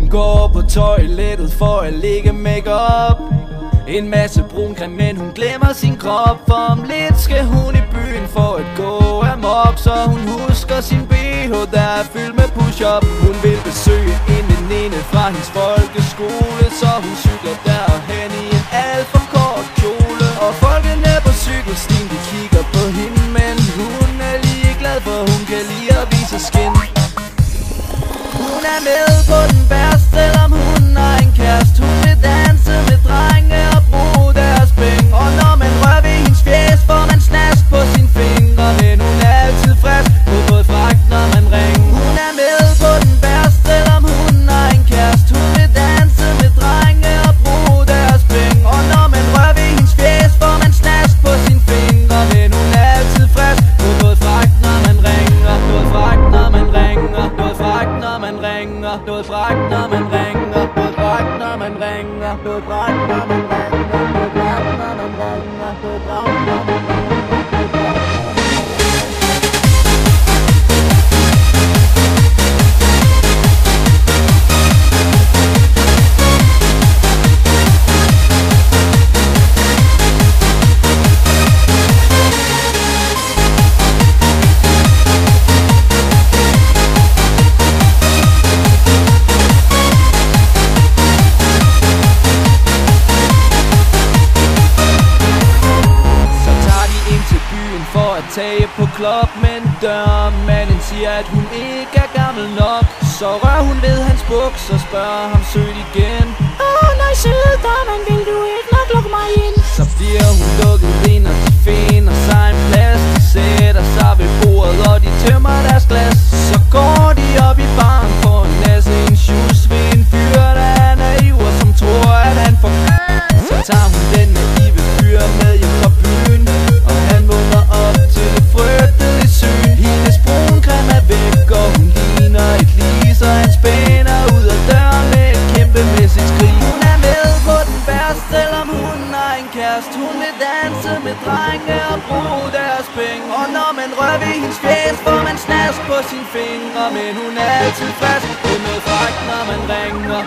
Hun går på toilettet for at lægge makeup. En masse brun creme, men hun glemmer sin krop. For om lidt skal hun i byen for at gå amok. Så hun husker sin BH, der er fyldt med push-up. Hun vil besøge en veninde fra hendes folkeskole, så hun cykler derhen i en alt for kort kjole. Og folkene på cykelstien, de kigger på hende, men hun er ligeglad, for hun kan lide at vise skin. Hun er med på den værste, selvom hun har en kæreste. Hun vil danse med drenge og bruge deres penge. Og når man rører ved hendes fjes, får man snask på sine fingre. Men hun er altid frisk på både fragt, når man ringer. Hun er med på den værste, selvom hun har en kæreste. Hun vil danse med drenge og bruge deres penge. Og når man rører ved hendes fjes, får man snask på sine fingre. Men hun er altid frisk på både fragt, når man ringer. Både fragt, når man ringer. Både fragt, når man ringer. Både fragt, når man ringer. Både fragt, når man ringer. Både fragt, når man ringer. Både fragt, når man ringer. Både fragt, når man ringer. Tage på klub, men dørmanden siger, at hun ikke er gammel nok. Så rører hun ved hans buks og spørger ham sødt igen. Nej, søde dørmand, vil du ikke nok lukke mig ind? Så bliver hun lukket ind, og de finder sig en plads. De sætter sig ved bordet, og de tømmer deres glas. Så går de op i baren for en nasse en shoes ved en fyr, der er naiv og som tror, at han får. Så tager hun den naive fyr med hjem fra byen, og han vågner op til det frygtede syn. Hendes brun creme er væk, og hun ligner et lig, så han spænder ud af døren med et kæmpemæssigt skrig. Hun er med på den værste, selvom hun har en kæreste. Hun vil danse med drenge og bruge deres penge. Og når man rører ved hendes fjes, får man snask på sine fingre. Men hun er altid frisk, det med fragt, når man ringer.